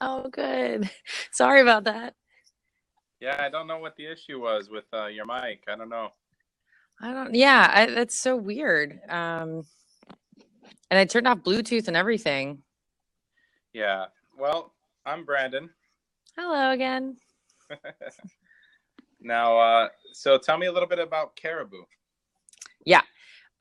Oh, good. Sorry about that. Yeah, I don't know what the issue was with your mic. I don't know. That's so weird. And I turned off Bluetooth and everything. Yeah. Well, I'm Brandon. Hello again. Now, so tell me a little bit about Caribou. Yeah.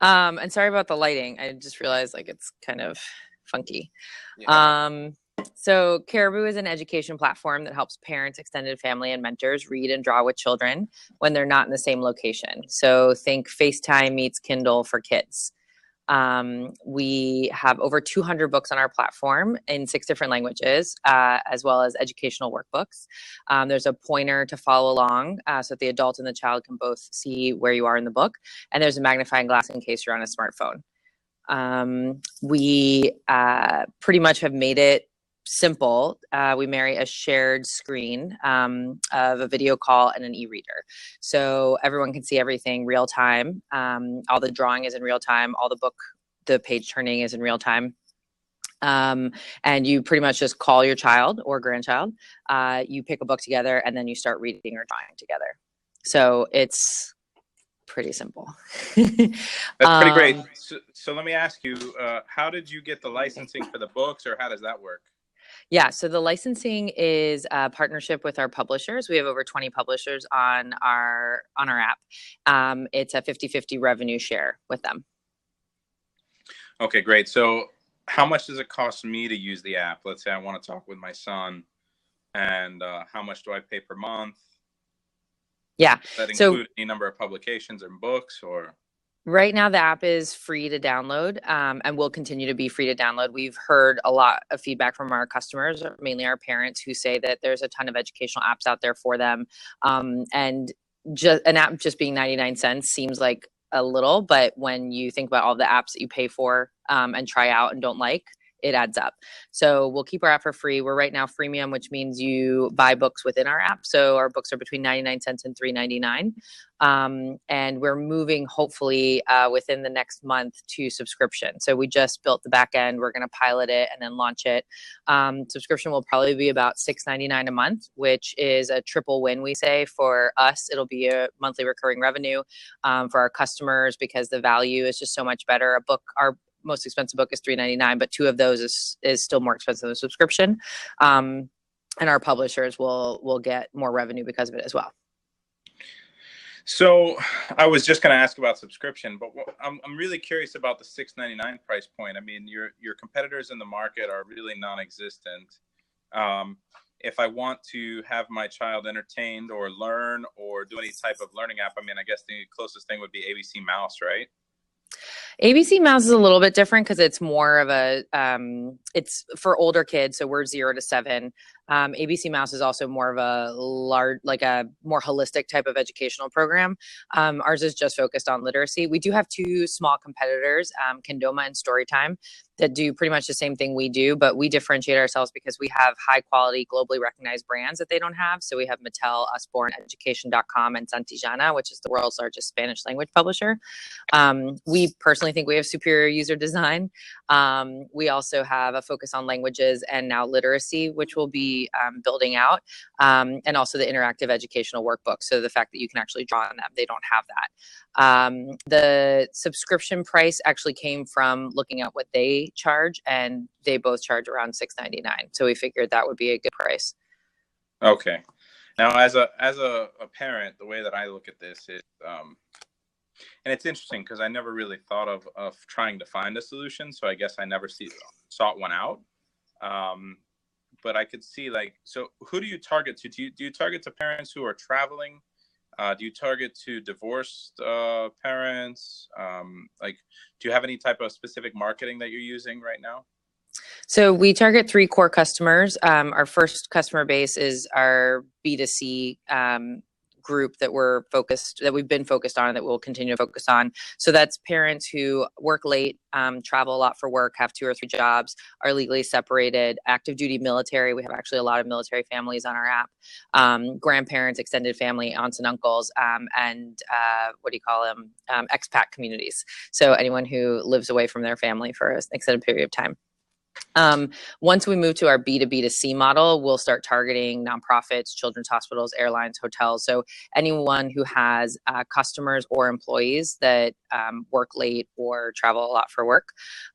And sorry about the lighting. I just realized like it's kind of funky. Yeah. Um, so Caribu is an education platform that helps parents, extended family, and mentors read and draw with children when they're not in the same location. So think FaceTime meets Kindle for kids. We have over 200 books on our platform in 6 different languages, as well as educational workbooks. There's a pointer to follow along so that the adult and the child can both see where you are in the book. And there's a magnifying glass in case you're on a smartphone. We pretty much have made it simple. We marry a shared screen of a video call and an e-reader. So everyone can see everything real time. All the drawing is in real time. The page turning is in real time. And you pretty much just call your child or grandchild. You pick a book together and then you start reading or drawing together. So it's pretty simple. That's pretty great. So let me ask you, how did you get the licensing for the books, or how does that work? Yeah, so the licensing is a partnership with our publishers. We have over 20 publishers on our app. It's a 50-50 revenue share with them. Okay, great. So how much does it cost me to use the app? Let's say I want to talk with my son, and how much do I pay per month? Yeah. Does that So include any number of publications and books, or? right now, the app is free to download, and will continue to be free to download. We've heard a lot of feedback from our customers, mainly our parents, who say that there's a ton of educational apps out there for them. And just an app just being 99 cents seems like a little, but when you think about all the apps that you pay for and try out and don't like, it adds up. So we'll keep our app for free. We're right now freemium, which means you buy books within our app. So our books are between 99 cents and $3.99. And we're moving hopefully within the next month to subscription. So we just built the back end. We're going to pilot it and then launch it. Subscription will probably be about $6.99 a month, which is a triple win, we say. For us, it'll be a monthly recurring revenue for our customers because the value is just so much better. Our most expensive book is $3.99, but 2 of those is still more expensive than a subscription. And our publishers will get more revenue because of it as well. So I was just going to ask about subscription, but I'm really curious about the $6.99 price point. I mean, your competitors in the market are really non-existent. If I want to have my child entertained or learn or do any type of learning app, I mean, I guess the closest thing would be ABC Mouse, right? ABC Mouse is a little bit different because it's more of it's for older kids. So we're 0 to 7. ABC Mouse is also more of a more holistic type of educational program. Ours is just focused on literacy. We do have 2 small competitors, Kendoma and Storytime, that do pretty much the same thing we do, but we differentiate ourselves because we have high quality, globally recognized brands that they don't have. So we have Mattel, Usborne, Education.com, and Santillana, which is the world's largest Spanish language publisher. We personally think we have superior user design. We also have a focus on languages and now literacy, which will be building out, and also the interactive educational workbook. So the fact that you can actually draw on them, they don't have that. The subscription price actually came from looking at what they charge, and they both charge around $6.99. So we figured that would be a good price. Okay. Now, as a parent, the way that I look at this is, and it's interesting because I never really thought of trying to find a solution. So I guess I never sought one out. But I could see, like, so who do you target to? Do you target to parents who are traveling? Do you target to divorced parents? Do you have any type of specific marketing that you're using right now? So we target 3 core customers. Our first customer base is our B2C group that we've been focused on, and that we'll continue to focus on. So that's parents who work late, travel a lot for work, have 2 or 3 jobs, are legally separated, active duty military. We have actually a lot of military families on our app, grandparents, extended family, aunts and uncles, and expat communities. So anyone who lives away from their family for an extended period of time. Once we move to our B2B2C model, we'll start targeting nonprofits, children's hospitals, airlines, hotels. So anyone who has customers or employees that work late or travel a lot for work.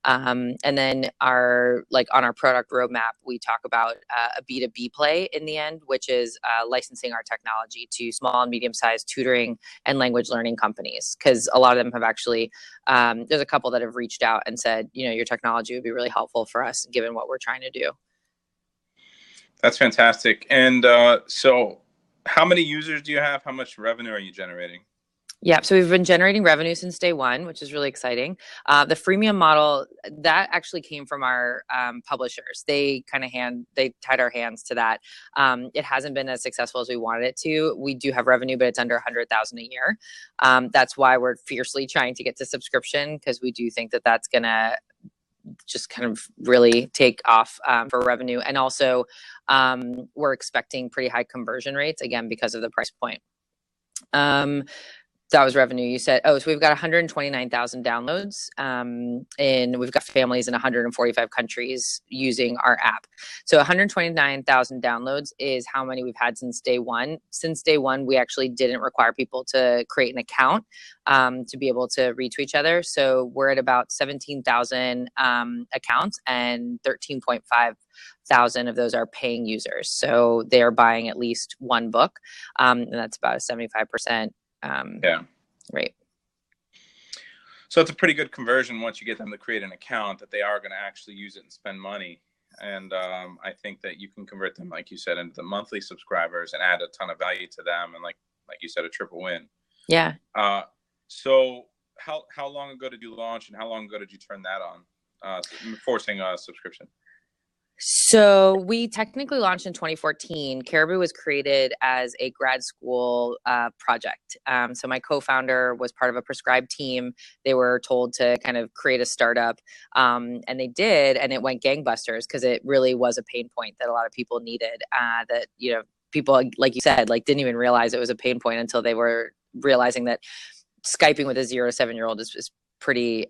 And then on our product roadmap, we talk about a B2B play in the end, which is licensing our technology to small and medium-sized tutoring and language learning companies. Because a lot of them have actually, there's a couple that have reached out and said, your technology would be really helpful for us given what we're trying to do. That's fantastic. And so how many users do you have? How much revenue are you generating? Yeah, so we've been generating revenue since day one, which is really exciting. The freemium model, that actually came from our publishers. They tied our hands to that. It hasn't been as successful as we wanted it to. We do have revenue, but it's under 100,000 a year. That's why we're fiercely trying to get to subscription, because we do think that that's gonna just kind of really take off for revenue. And also we're expecting pretty high conversion rates, again, because of the price point. That was revenue. You said, so we've got 129,000 downloads, and we've got families in 145 countries using our app. So 129,000 downloads is how many we've had since day one. Since day one, we actually didn't require people to create an account to be able to read to each other. So we're at about 17,000 accounts, and 13.5 thousand of those are paying users. So they're buying at least one book, and that's about a 75%. Right. So it's a pretty good conversion once you get them to create an account that they are going to actually use it and spend money. And I think that you can convert them, like you said, into the monthly subscribers and add a ton of value to them. And like you said, a triple win. Yeah. So how long ago did you launch, and how long ago did you turn that on, forcing a subscription? So we technically launched in 2014. Caribu was created as a grad school project. So my co-founder was part of a prescribed team. They were told to kind of create a startup, and they did, and it went gangbusters because it really was a pain point that a lot of people needed. That people, like you said, didn't even realize it was a pain point until they were realizing that Skyping with a 0 to 7-year-old is pretty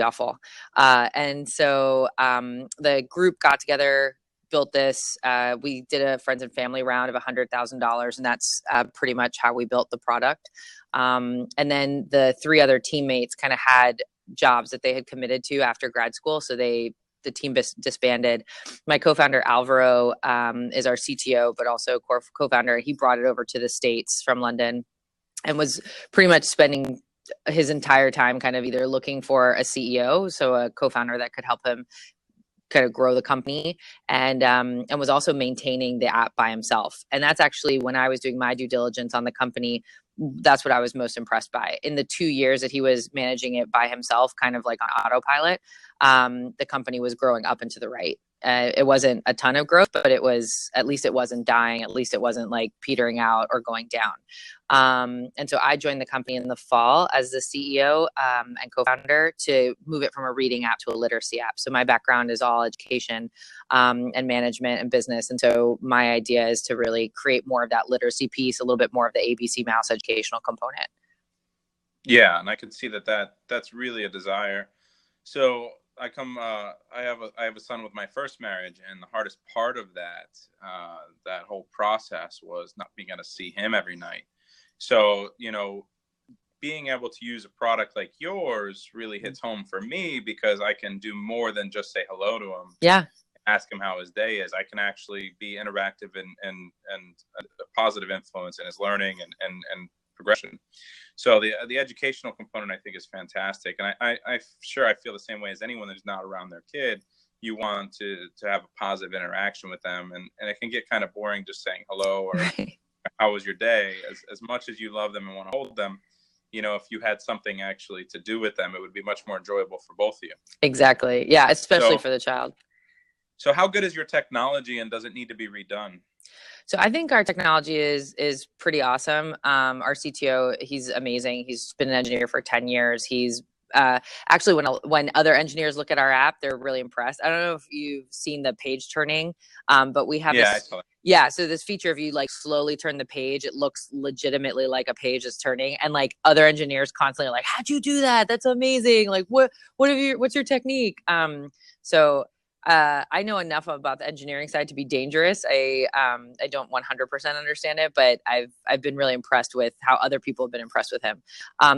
awful. And so the group got together, built this. We did a friends and family round of $100,000, and that's pretty much how we built the product. And then the 3 other teammates kind of had jobs that they had committed to after grad school, so the team disbanded. My co-founder Alvaro is our CTO, but also co-founder. He brought it over to the States from London and was pretty much spending his entire time kind of either looking for a CEO, so a co-founder that could help him kind of grow the company, and was also maintaining the app by himself. And that's actually, when I was doing my due diligence on the company, that's what I was most impressed by. In the 2 years that he was managing it by himself, kind of like on autopilot, the company was growing up and to the right. It wasn't a ton of growth, but at least it wasn't dying. At least it wasn't like petering out or going down. And so I joined the company in the fall as the CEO and co-founder to move it from a reading app to a literacy app. So my background is all education and management and business. And so my idea is to really create more of that literacy piece, a little bit more of the ABC Mouse educational component. Yeah, and I can see that's really a desire. So I have a son with my first marriage, and the hardest part of that whole process was not being able to see him every night. So, being able to use a product like yours really hits home for me, because I can do more than just say hello to him. Yeah. Ask him how his day is. I can actually be interactive and a positive influence in his learning and progression. So the educational component, I think, is fantastic. And I feel the same way as anyone that's not around their kid. You want to have a positive interaction with them. And it can get kind of boring just saying hello or right. How was your day? As much as you love them and want to hold them, if you had something actually to do with them, it would be much more enjoyable for both of you. Exactly. Yeah, especially for the child. So how good is your technology, and does it need to be redone? So I think our technology is pretty awesome. Our CTO, he's amazing. He's been an engineer for 10 years. He's actually, when other engineers look at our app, they're really impressed. I don't know if you've seen the page turning, but we have so this feature, if you slowly turn the page, it looks legitimately like a page is turning, and other engineers constantly are like, how'd you do that? That's amazing. What's your technique? So I know enough about the engineering side to be dangerous. I don't 100% understand it, but I've been really impressed with how other people have been impressed with him.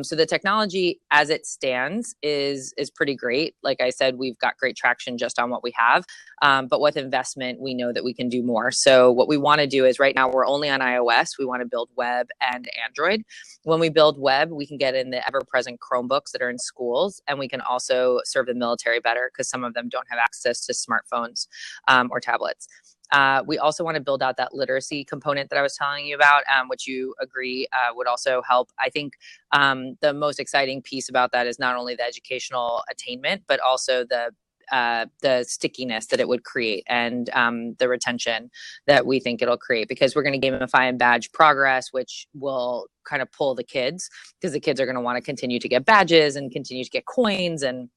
So the technology as it stands is pretty great. Like I said, we've got great traction just on what we have. But with investment, we know that we can do more. So what we want to do is right now we're only on iOS. We want to build web and Android. When we build web, we can get in the ever-present Chromebooks that are in schools, and we can also serve the military better because some of them don't have access to smartphones or tablets. We also want to build out that literacy component that I was telling you about, which you agree would also help. I think the most exciting piece about that is not only the educational attainment, but also the stickiness that it would create and the retention that we think it'll create, because we're going to gamify and badge progress, which will kind of pull the kids, because the kids are going to want to continue to get badges and continue to get coins and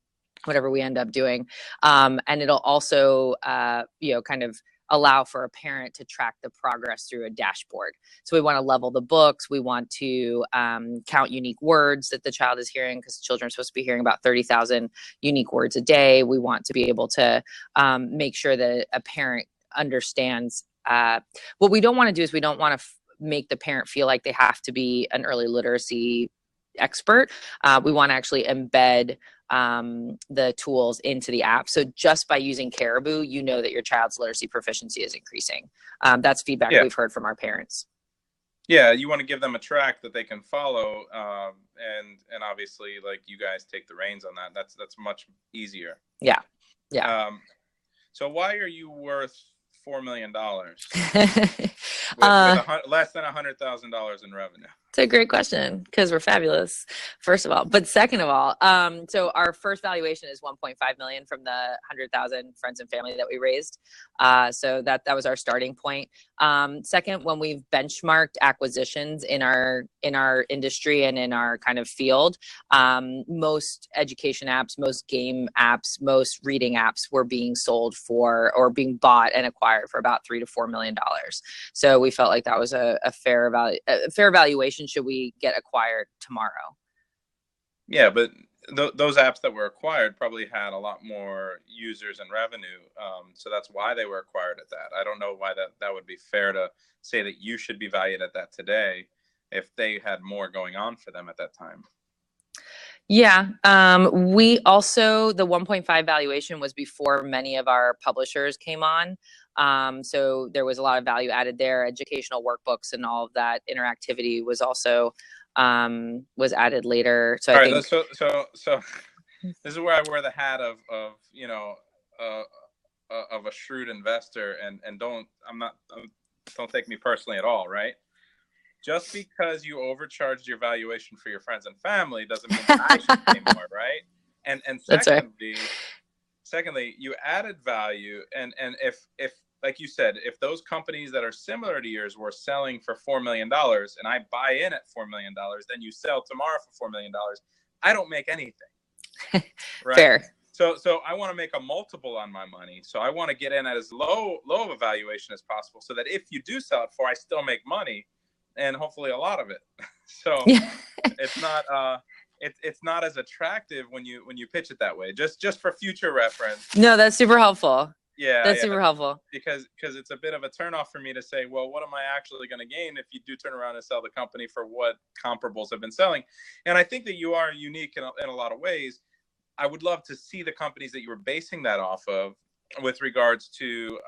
whatever we end up doing. And it'll also, kind of allow for a parent to track the progress through a dashboard. So we want to level the books. We want to count unique words that the child is hearing, because children are supposed to be hearing about 30,000 unique words a day. We want to be able to make sure that a parent understands. What we don't want to do is we don't want to make the parent feel like they have to be an early literacy expert. We want to actually embed the tools into the app. So just by using Caribu, you know that your child's literacy proficiency is increasing. That's feedback we've heard from our parents. Yeah, you want to give them a track that they can follow, and obviously, like, you guys take the reins on that. That's much easier. Yeah. So why are you worth $4 million with less than $100,000 in revenue? It's a great question, because we're fabulous, first of all. But second of all, so our first valuation is 1.5 million from the 100,000 friends and family that we raised. So that was our starting point. Second, when we've benchmarked acquisitions in our industry and in our kind of field, most education apps, most game apps, most reading apps were being sold for, or being bought and acquired for, about $3 to $4 million. So we felt like that was a fair valuation should we get acquired tomorrow. Yeah, but those apps that were acquired probably had a lot more users and revenue, so that's why they were acquired at that. I don't know why that would be fair to say that you should be valued at that today if they had more going on for them at that time. Yeah. We also, the 1.5 valuation was before many of our publishers came on. So there was a lot of value added there. Educational workbooks and all of that interactivity was also was added later. So I think so this is where I wear the hat of a shrewd investor, and don't take me personally at all, right? Just because you overcharged your valuation for your friends and family doesn't mean that I should pay more, right? And secondly, you added value, and if like you said, if those companies that are similar to yours were selling for $4 million and I buy in at $4 million, then you sell tomorrow for $4 million, I don't make anything. Right? Fair. So I want to make a multiple on my money. So I want to get in at as low of a valuation as possible, so that if you do sell it for, I still make money, and hopefully a lot of it. So it's not as attractive when you pitch it that way. Just for future reference. No, that's super helpful. Yeah, that's super helpful, because it's a bit of a turnoff for me to say, well, what am I actually going to gain if you do turn around and sell the company for what comparables have been selling? And I think that you are unique in a lot of ways. I would love to see the companies that you were basing that off of, with regards to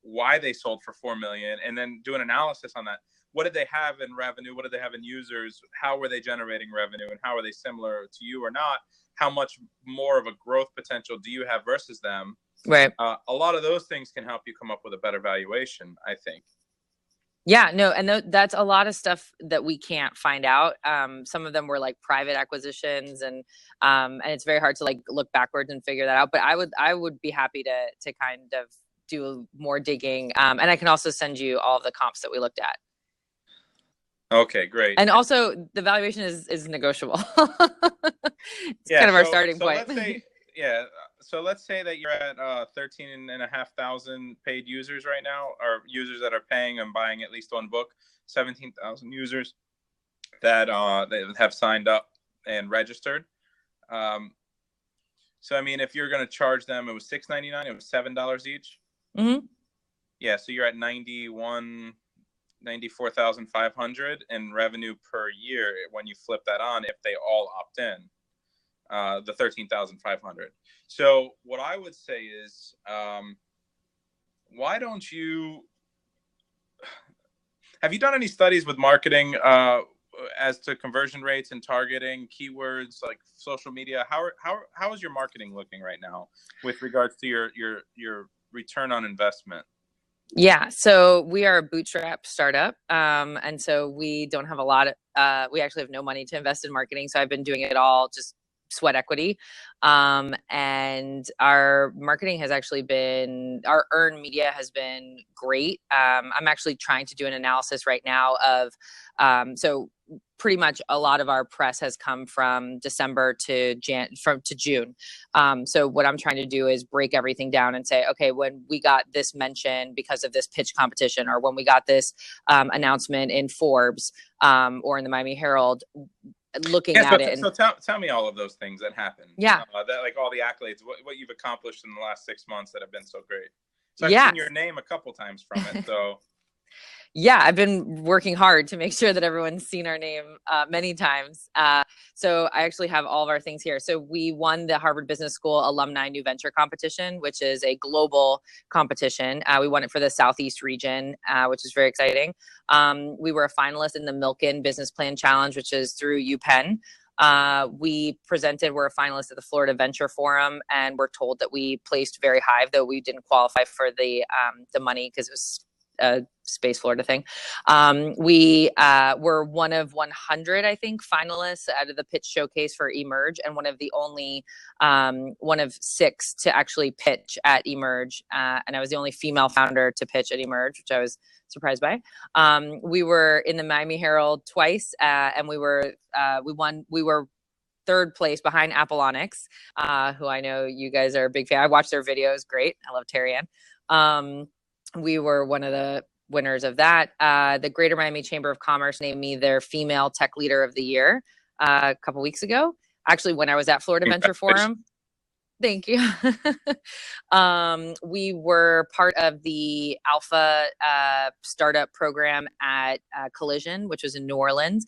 why they sold for $4 million, and then do an analysis on that. What did they have in revenue? What did they have in users? How were they generating revenue? And how are they similar to you or not? How much more of a growth potential do you have versus them? Right. A lot of those things can help you come up with a better valuation, I think. Yeah, no, and that's a lot of stuff that we can't find out. Some of them were like private acquisitions, and it's very hard to like look backwards and figure that out. But I would be happy to kind of do more digging, and I can also send you all of the comps that we looked at. Okay, great. And also, the valuation is negotiable. It's kind of our starting point. So let's say that you're at 13,500 paid users right now, or users that are paying and buying at least one book. 17,000 users that have signed up and registered. So I mean, if you're going to charge them, it was $6.99. It was $7 each. Mm-hmm. Yeah, so you're at 94,500 in revenue per year when you flip that on. If they all opt in, the 13,500. So what I would say is, why don't you? Have you done any studies with marketing as to conversion rates and targeting keywords like social media? How is your marketing looking right now with regards to your return on investment? Yeah, so we are a bootstrap startup, and so we don't have a lot of. We actually have no money to invest in marketing, so I've been doing it all just sweat equity, and our marketing has actually been, our earned media has been great. I'm actually trying to do an analysis right now of, so pretty much a lot of our press has come from December to June. So what I'm trying to do is break everything down and say, okay, when we got this mention because of this pitch competition, or when we got this announcement in Forbes, or in the Miami Herald, looking at it. So tell me all of those things that happened. Yeah. That, like, all the accolades, what you've accomplished in the last 6 months that have been so great. So I've Yeah. seen your name a couple times from it. So Yeah, I've been working hard to make sure that everyone's seen our name many times. So I actually have all of our things here. So we won the Harvard Business School Alumni New Venture Competition, which is a global competition. We won it for the Southeast region, which is very exciting. We were a finalist in the Milken Business Plan Challenge, which is through UPenn. We're a finalist at the Florida Venture Forum, and we're told that we placed very high, though we didn't qualify for the money because it was a Space Florida thing. We were one of 100, I think, finalists out of the pitch showcase for Emerge, and one of the only one of 6 to actually pitch at Emerge. And I was the only female founder to pitch at Emerge, which I was surprised by. We were in the Miami Herald twice, and we were 3rd place behind Apolonix, who I know you guys are a big fan. I watched their videos. Great. I love Terry Ann. We were one of the winners of that. The Greater Miami Chamber of Commerce named me their Female Tech Leader of the Year a couple weeks ago. Actually, when I was at Florida Venture Forum. Thank you. We were part of the Alpha startup program at Collision, which was in New Orleans.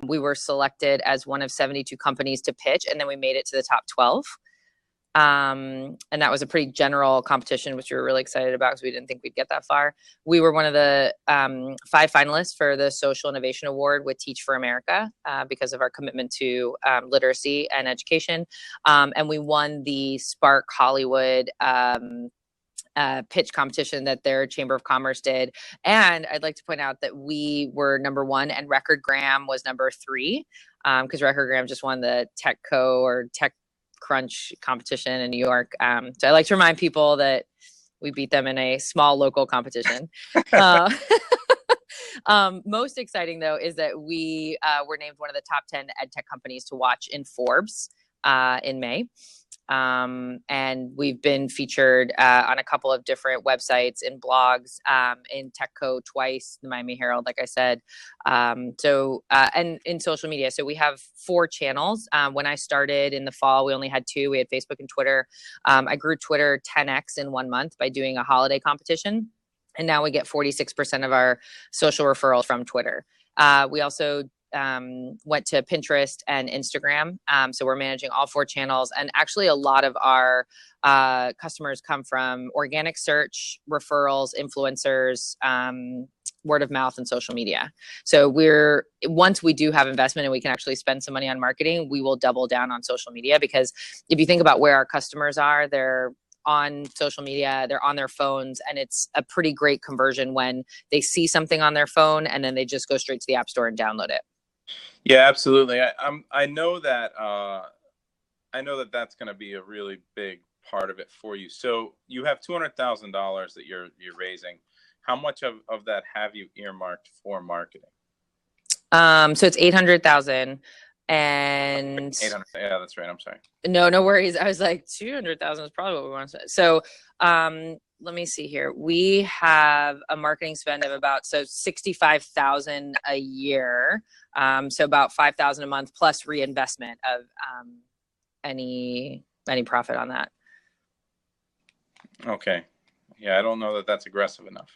We were selected as one of 72 companies to pitch, and then we made it to the top 12. And that was a pretty general competition, which we were really excited about because we didn't think we'd get that far. We were one of the 5 finalists for the Social Innovation Award with Teach for America because of our commitment to literacy and education. And we won the Spark Hollywood pitch competition that their Chamber of Commerce did. And I'd like to point out that we were number 1 and Recordgram was number 3 because Recordgram just won the TechCo or Tech Crunch competition in New York. So I like to remind people that we beat them in a small local competition. Most exciting, though, is that we were named one of the top 10 ed tech companies to watch in Forbes in May. And we've been featured on a couple of different websites and blogs, in TechCo twice, the Miami Herald, like I said. And in social media. So we have 4 channels. When I started in the fall, we only had 2. We had Facebook and Twitter. I grew Twitter 10x in 1 month by doing a holiday competition. And now we get 46% of our social referrals from Twitter. We also went to Pinterest and Instagram. So we're managing all 4 channels. And actually a lot of our customers come from organic search, referrals, influencers, word of mouth, and social media. So once we do have investment and we can actually spend some money on marketing, we will double down on social media, because if you think about where our customers are, they're on social media, they're on their phones, and it's a pretty great conversion when they see something on their phone and then they just go straight to the App Store and download it. Yeah, absolutely. I know that that's going to be a really big part of it for you. So you have $200,000 that you're raising. How much of that have you earmarked for marketing? So it's 800,000. And 800. Yeah, that's right. I'm sorry. No worries. I was like, 200,000 is probably what we want to say. So, let me see here. We have a marketing spend of about 65,000 a year. So about 5,000 a month plus reinvestment of any any profit on that. Okay. Yeah, I don't know that that's aggressive enough.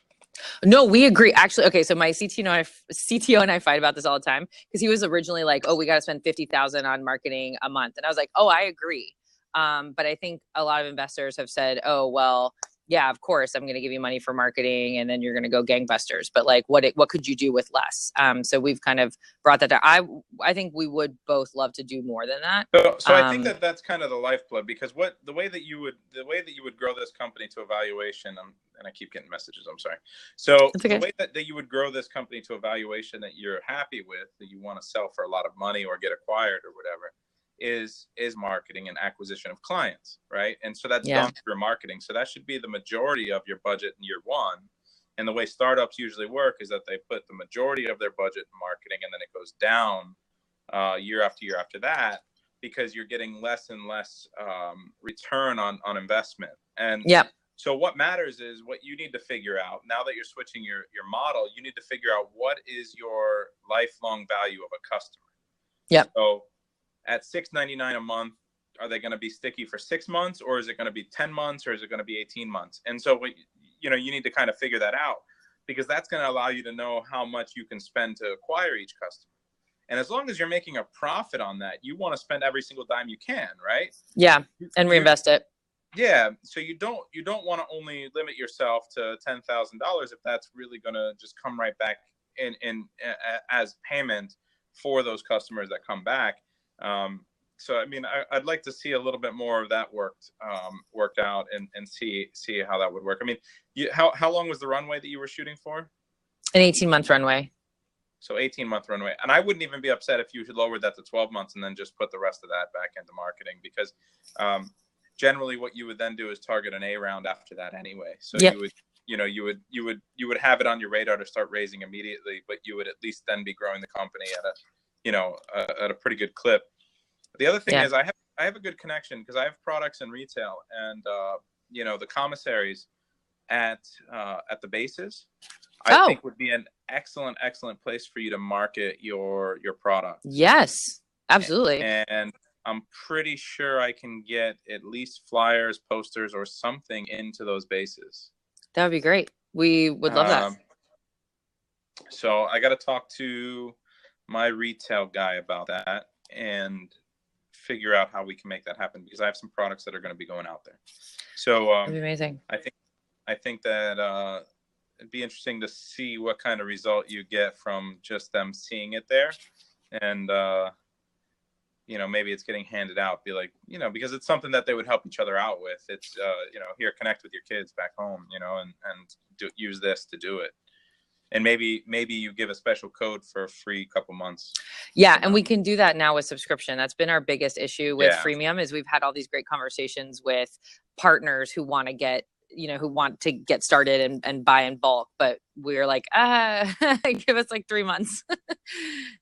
No, we agree. Actually, okay, so my CTO and I fight about this all the time because he was originally like, "Oh, we got to spend 50,000 on marketing a month," and I was like, "Oh, I agree." But I think a lot of investors have said, "Oh, well, yeah, of course, I'm going to give you money for marketing, and then you're going to go gangbusters." But like, what could you do with less? So we've kind of brought that down. I think we would both love to do more than that. So I think that that's kind of the lifeblood, because the way that you would grow this company to a valuation, and I keep getting messages, I'm sorry. So okay. The way that you would grow this company to a valuation that you're happy with, that you want to sell for a lot of money or get acquired or whatever, is marketing and acquisition of clients, right? And so that's done through marketing. So that should be the majority of your budget in year one. And the way startups usually work is that they put the majority of their budget in marketing, and then it goes down year after year after that, because you're getting less and less return on investment. And so what matters is what you need to figure out now that you're switching your model. You need to figure out what is your lifelong value of a customer. So at $6.99 a month, are they going to be sticky for 6 months, or is it going to be 10 months, or is it going to be 18 months? And so you need to kind of figure that out, because that's going to allow you to know how much you can spend to acquire each customer. And as long as you're making a profit on that, you want to spend every single dime you can, right? Yeah, and reinvest it. Yeah, so you don't want to only limit yourself to $10,000 if that's really going to just come right back in as payment for those customers that come back. So I mean, I'd like to see a little bit more of that worked out and see how that would work. I mean, how long was the runway that you were shooting for? An 18-month runway. So 18-month runway. And I wouldn't even be upset if you lowered that to 12 months and then just put the rest of that back into marketing, because generally what you would then do is target an A round after that anyway. So you would have it on your radar to start raising immediately, but you would at least then be growing the company at a pretty good clip. The other thing is I have a good connection, because I have products in retail, and the commissaries at the bases, I think would be an excellent place for you to market your product. Yes, absolutely. And I'm pretty sure I can get at least flyers, posters, or something into those bases. That would be great. We would love that. So I got to talk to my retail guy about that and figure out how we can make that happen, because I have some products that are going to be going out there. So that'd be amazing. I think that it'd be interesting to see what kind of result you get from just them seeing it there. And, maybe it's getting handed out, be like, because it's something that they would help each other out with. It's, here, connect with your kids back home, and use this to do it. And maybe you give a special code for a free couple months. Yeah, and we can do that now with subscription. That's been our biggest issue with freemium, is we've had all these great conversations with partners who want to get started and buy in bulk, but we're like, give us like 3 months.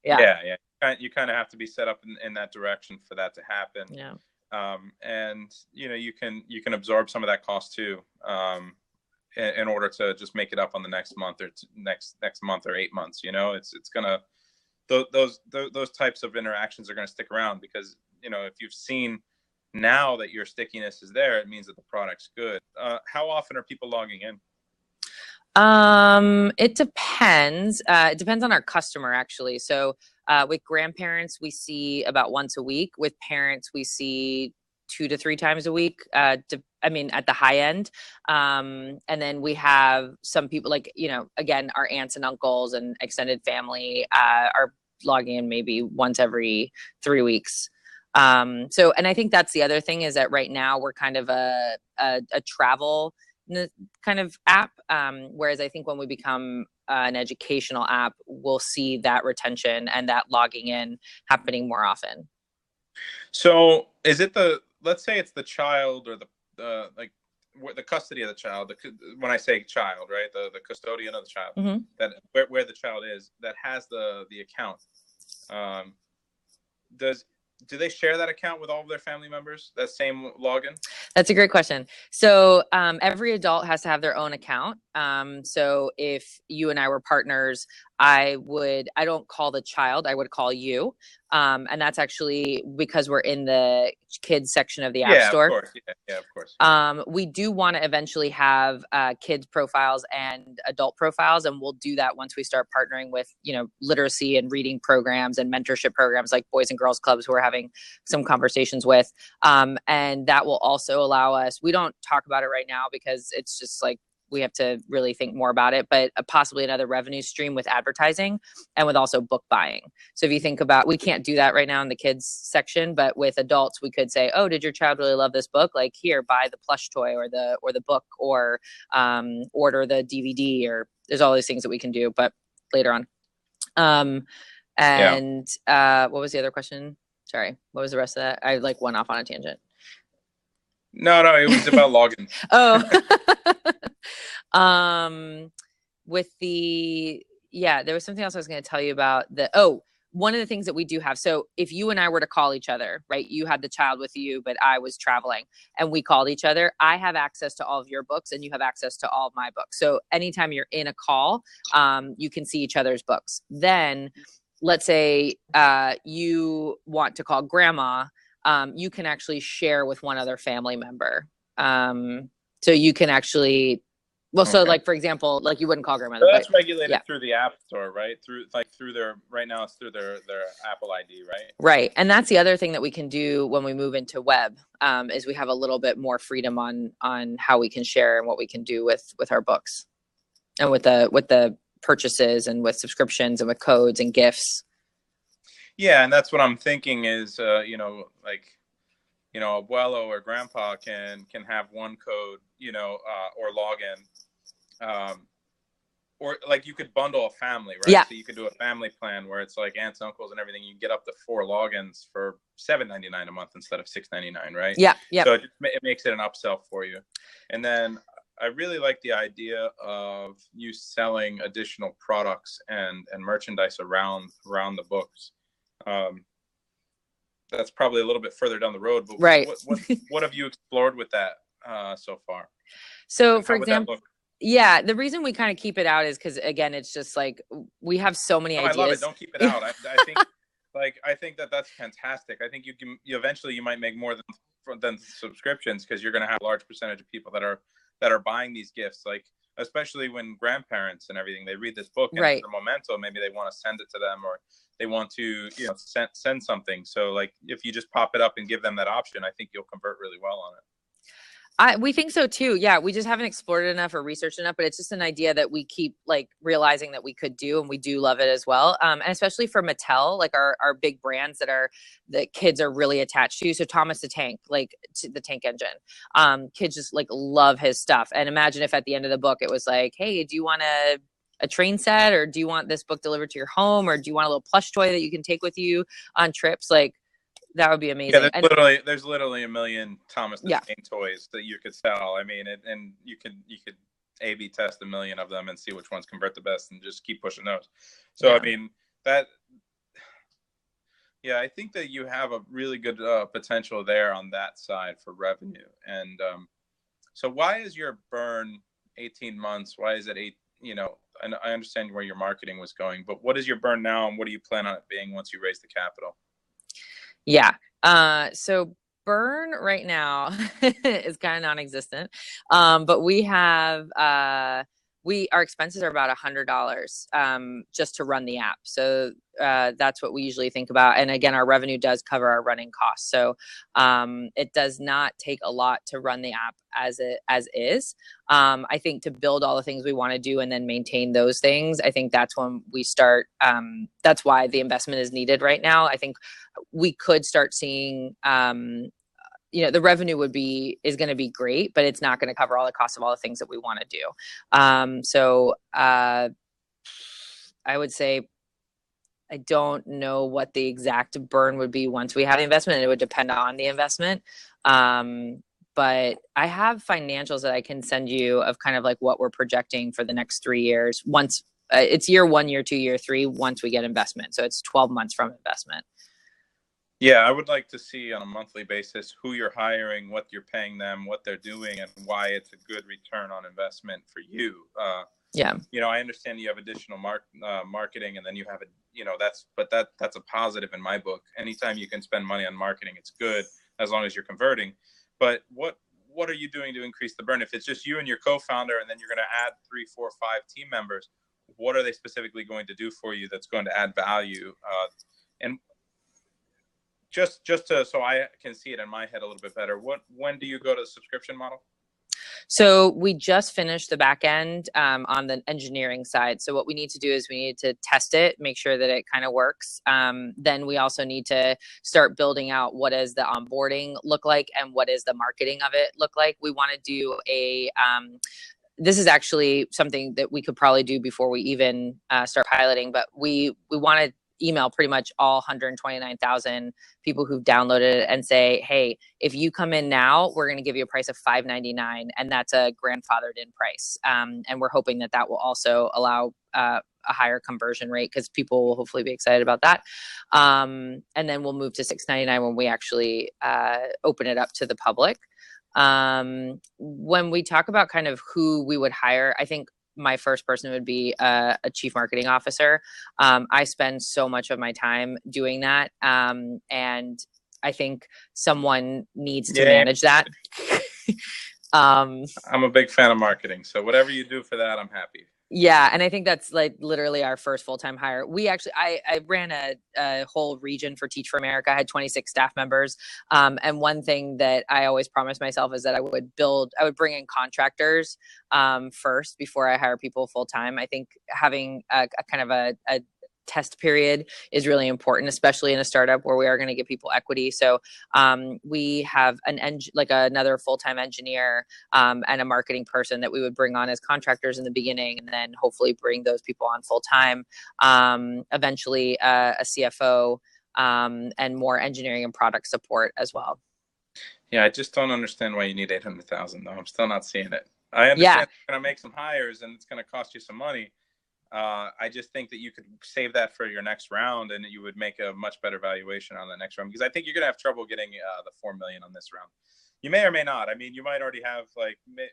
Yeah. You kind of have to be set up in that direction for that to happen. Yeah. And you can absorb some of that cost too, in order to just make it up on the next month or next month or 8 months. It's gonna, those types of interactions are going to stick around, because if you've seen now that your stickiness is there, it means that the product's good. How often are people logging in? It depends. It depends on our customer, actually. So with grandparents, we see about once a week. With parents, we see 2 to 3 times a week. At the high end. And then we have some people like, again, our aunts and uncles and extended family are logging in maybe once every 3 weeks. And I think that's the other thing, is that right now we're kind of a travel kind of app. Whereas I think when we become an educational app, we'll see that retention and that logging in happening more often. So is it let's say it's the child, or the custody of the child. When I say child, right, the custodian of the child, mm-hmm. that where the child is, that has the account. Do they share that account with all of their family members, that same login? That's a great question. So every adult has to have their own account. So if you and I were partners, I don't call the child, I would call you. And that's actually because we're in the kids section of the App Yeah, of Store. course. Yeah, of course. We do want to eventually have kids profiles and adult profiles, and we'll do that once we start partnering with, literacy and reading programs and mentorship programs like Boys and Girls Clubs, who we're having some conversations with. And that will also allow us, we don't talk about it right now because it's just like, we have to really think more about it, but possibly another revenue stream with advertising and with also book buying. So if you think about, we can't do that right now in the kids section, but with adults, we could say, oh, did your child really love this book? Like, here, buy the plush toy or the book, or order the DVD, or there's all these things that we can do, but later on. What was the other question? Sorry, what was the rest of that? I went off on a tangent. No, it was about logins. Oh, there was something else I was going to tell you about one of the things that we do have. So if you and I were to call each other, right, you had the child with you, but I was traveling and we called each other, I have access to all of your books and you have access to all of my books. So anytime you're in a call, you can see each other's books. Then let's say you want to call grandma, you can actually share with one other family member. So you can actually, so like, for example, like you wouldn't call grandma. So that's regulated through the App Store, right? Through their, right now it's through their Apple ID, right? Right. And that's the other thing that we can do when we move into web, is we have a little bit more freedom on how we can share and what we can do with our books and with the purchases and with subscriptions and with codes and gifts. Yeah. And that's what I'm thinking is, abuelo or grandpa can have one code, or login, or like you could bundle a family, right? Yeah. So you could do a family plan where it's like aunts, uncles, and everything. You get up to 4 logins for $7.99 a month instead of $6.99, right? Yeah. Yeah. So it makes it an upsell for you. And then I really like the idea of you selling additional products and merchandise around the books. That's probably a little bit further down the road, but right. What have you explored with that so far? So for example, yeah, the reason we kind of keep it out is because, again, it's just like we have so many ideas. I love it. Don't keep it out. I think I think that's fantastic. I think you eventually you might make more than subscriptions, because you're going to have a large percentage of people that are buying these gifts, like especially when grandparents and everything, they read this book and right. the memento, maybe they want to send it to them, or they want to send something. So like if you just pop it up and give them that option, I think you'll convert really well on it. We think so too. Yeah, we just haven't explored it enough or researched enough, but it's just an idea that we keep realizing that we could do, and we do love it as well. And especially for Mattel, like our big brands that kids are really attached to. So Thomas the Tank, the Tank Engine, kids just love his stuff. And imagine if at the end of the book it was like, hey, do you want a train set, or do you want this book delivered to your home, or do you want a little plush toy that you can take with you on trips? That would be amazing. Yeah, there's literally a million Thomas the Tank toys that you could sell. I mean, and you could A/B test a million of them and see which ones convert the best, and just keep pushing those. So I mean I think that you have a really good potential there on that side for revenue. And so why is your burn 18 months? Why is it 8? And I understand where your marketing was going, but what is your burn now, and what do you plan on it being once you raise the capital? Yeah. So burn right now is kind of non-existent. But we have, our expenses are about $100 just to run the app. So that's what we usually think about. And again, our revenue does cover our running costs. So it does not take a lot to run the app as is. I think to build all the things we want to do and then maintain those things, I think that's when we start. That's why the investment is needed right now. I think we could start seeing the revenue is going to be great, but it's not going to cover all the costs of all the things that we want to do. So I would say I don't know what the exact burn would be once we have the investment, and it would depend on the investment. But I have financials that I can send you of kind of what we're projecting for the next 3 years. Once it's year 1, year 2, year 3, once we get investment. So it's 12 months from investment. Yeah, I would like to see on a monthly basis who you're hiring, what you're paying them, what they're doing, and why it's a good return on investment for you. Yeah. I understand you have additional marketing, and then you have that's a positive in my book. Anytime you can spend money on marketing, it's good as long as you're converting. But what are you doing to increase the burn? If it's just you and your co-founder, and then you're going to add 3, 4, 5 team members, what are they specifically going to do for you that's going to add value? And just so I can see it in my head a little bit better, when do you go to the subscription model? So we just finished the back end on the engineering side. So what we need to do is we need to test it, make sure that it kind of works. Then we also need to start building out what does the onboarding look like and what is the marketing of it look like. We want to do this is actually something that we could probably do before we even start piloting, but we want to email pretty much all 129,000 people who've downloaded it and say, hey, if you come in now, we're going to give you a price of $5.99, and that's a grandfathered in price. And we're hoping that will also allow a higher conversion rate, because people will hopefully be excited about that. And then we'll move to $6.99 when we actually open it up to the public. When we talk about kind of who we would hire, I think my first person would be a chief marketing officer. I spend so much of my time doing that. And I think someone needs to manage that. I'm a big fan of marketing. So whatever you do for that, I'm happy. Yeah. And I think that's like literally our first full-time hire. I ran a whole region for Teach for America. I had 26 staff members. And one thing that I always promised myself is that I would bring in contractors first before I hire people full-time. I think having a kind of a test period is really important, especially in a startup where we are going to give people equity. So we have another full-time engineer and a marketing person that we would bring on as contractors in the beginning, and then hopefully bring those people on full-time. Eventually a CFO and more engineering and product support as well. Yeah, I just don't understand why you need 800,000 though. I'm still not seeing it. I understand it's going to make some hires and it's going to cost you some money. I just think that you could save that for your next round, and you would make a much better valuation on the next round, because I think you're going to have trouble getting the 4 million on this round. You may or may not. I mean, you might already have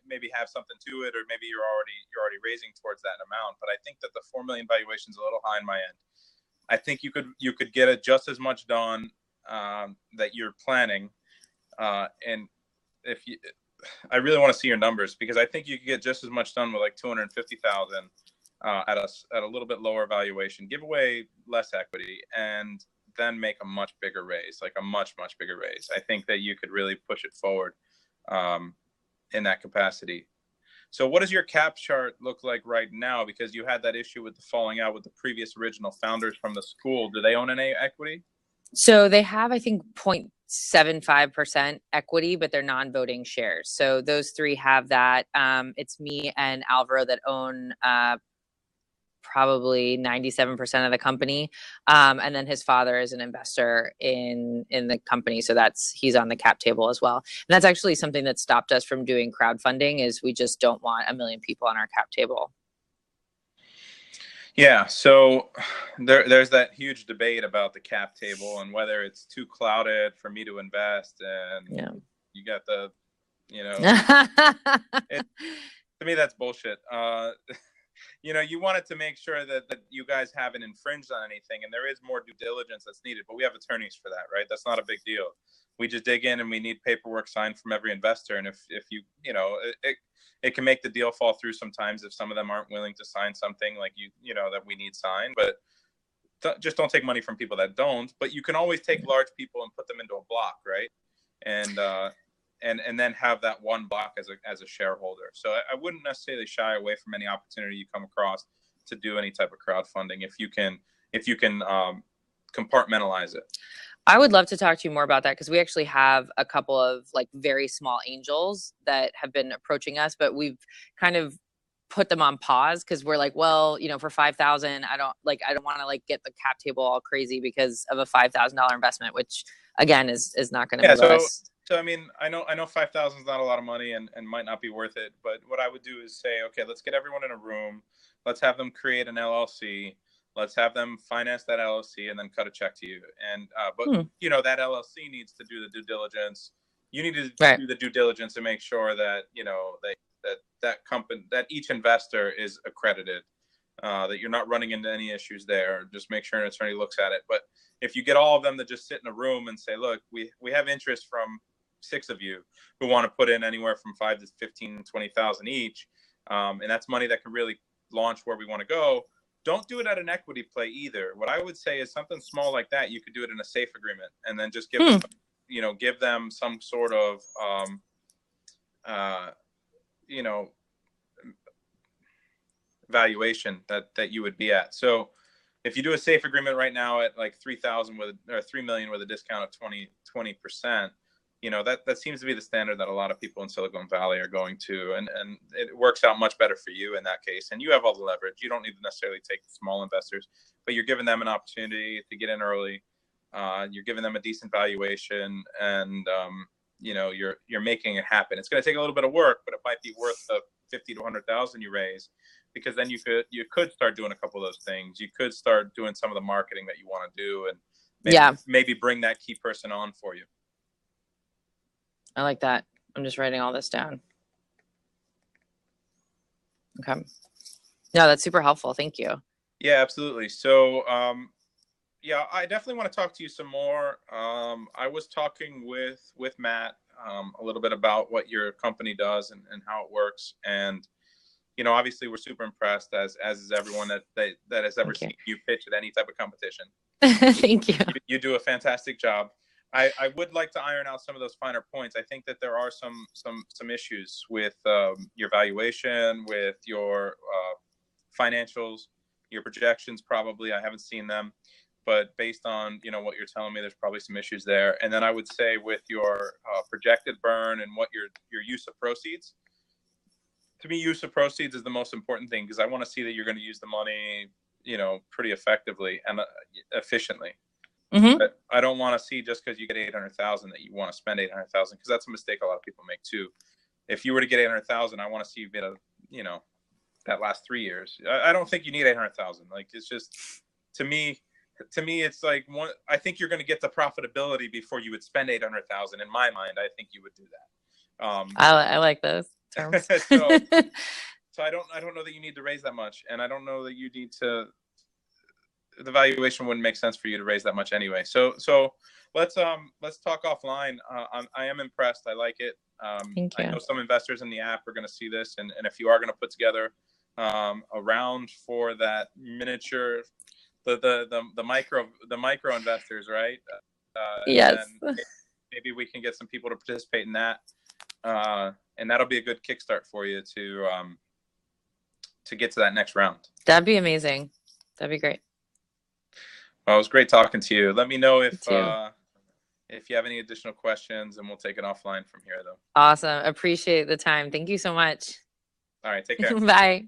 maybe have something to it, or maybe you're already raising towards that amount. But I think that the 4 million valuation is a little high on my end. I think you could get it just as much done that you're planning, and I really want to see your numbers, because I think you could get just as much done with like 250,000. At a little bit lower valuation, give away less equity, and then make a much bigger raise, like a much bigger raise. I think that you could really push it forward in that capacity. So what does your cap chart look like right now? Because you had that issue with the falling out with the previous original founders from the school. Do they own any equity? So they have, I think, 0.75% equity, but they're non-voting shares. So those three have that. It's me and Alvaro that own probably 97% of the company. And then his father is an investor in the company. So he's on the cap table as well. And that's actually something that stopped us from doing crowdfunding, is we just don't want 1 million people on our cap table. Yeah. So there's that huge debate about the cap table and whether it's too clouded for me to invest. And you got to me, that's bullshit. You wanted to make sure that you guys haven't infringed on anything, and there is more due diligence that's needed, but we have attorneys for that, right? That's not a big deal. We just dig in and we need paperwork signed from every investor. And if it can make the deal fall through sometimes if some of them aren't willing to sign something like that we need signed, but just don't take money from people that don't. But you can always take large people and put them into a block, right? And then have that one block as a shareholder. So I wouldn't necessarily shy away from any opportunity you come across to do any type of crowdfunding if you can compartmentalize it. I would love to talk to you more about that, because we actually have a couple of like very small angels that have been approaching us, but we've kind of put them on pause because we're like, well, for 5,000, I don't want to get the cap table all crazy because of a $5,000 investment, which again is not going to move us. So, I mean, I know 5,000 is not a lot of money and might not be worth it. But what I would do is say, okay, let's get everyone in a room. Let's have them create an LLC. Let's have them finance that LLC and then cut a check to you. And that LLC needs to do the due diligence. You need to do the due diligence to make sure that that company, that each investor is accredited, that you're not running into any issues there. Just make sure an attorney looks at it. But if you get all of them to just sit in a room and say, look, we have interest from 6 of you who want to put in anywhere from 5 to 15, 20,000 each, and that's money that can really launch where we want to go. Don't do it at an equity play either. What I would say is something small like that, you could do it in a safe agreement, and then just give them, give them some sort of, valuation that you would be at. So if you do a safe agreement right now at like 3,000 or 3 million with a discount of 20%, that seems to be the standard that a lot of people in Silicon Valley are going to, and it works out much better for you in that case. And you have all the leverage. You don't need to necessarily take small investors, but you're giving them an opportunity to get in early. You're giving them a decent valuation, and you're making it happen. It's going to take a little bit of work, but it might be worth the 50 to 100,000 you raise, because then you could start doing a couple of those things. You could start doing some of the marketing that you want to do, and maybe bring that key person on for you. I like that. I'm just writing all this down. Okay. No, that's super helpful. Thank you. Yeah, absolutely. So, I definitely want to talk to you some more. I was talking with Matt a little bit about what your company does and how it works. And, obviously we're super impressed, as is everyone that has ever seen you pitch at any type of competition. Thank you. You do a fantastic job. I would like to iron out some of those finer points. I think that there are some issues with your valuation, with your financials, your projections. Probably, I haven't seen them, but based on what you're telling me, there's probably some issues there. And then I would say with your projected burn and what your use of proceeds. To me, use of proceeds is the most important thing, because I want to see that you're going to use the money, pretty effectively and efficiently. Mm-hmm. But I don't want to see just because you get 800,000 that you want to spend 800,000, because that's a mistake a lot of people make too. If you were to get 800,000, I want to see you get that last 3 years. I don't think you need 800,000. Like, it's just, to me, it's like I think you're going to get the profitability before you would spend 800,000. In my mind, I think you would do that. I like those terms. So I don't know that you need to raise that much, and I don't know that you need to. The valuation wouldn't make sense for you to raise that much anyway. So let's talk offline. I am impressed. I like it. Thank you. I know some investors in the app are going to see this, and if you are going to put together a round for that miniature, the micro investors, right? Yes. Maybe we can get some people to participate in that, and that'll be a good kickstart for you to get to that next round. That'd be amazing. That'd be great. Well, it was great talking to you. Let me know if you have any additional questions, and we'll take it offline from here, though. Awesome. Appreciate the time. Thank you so much. All right. Take care. Bye.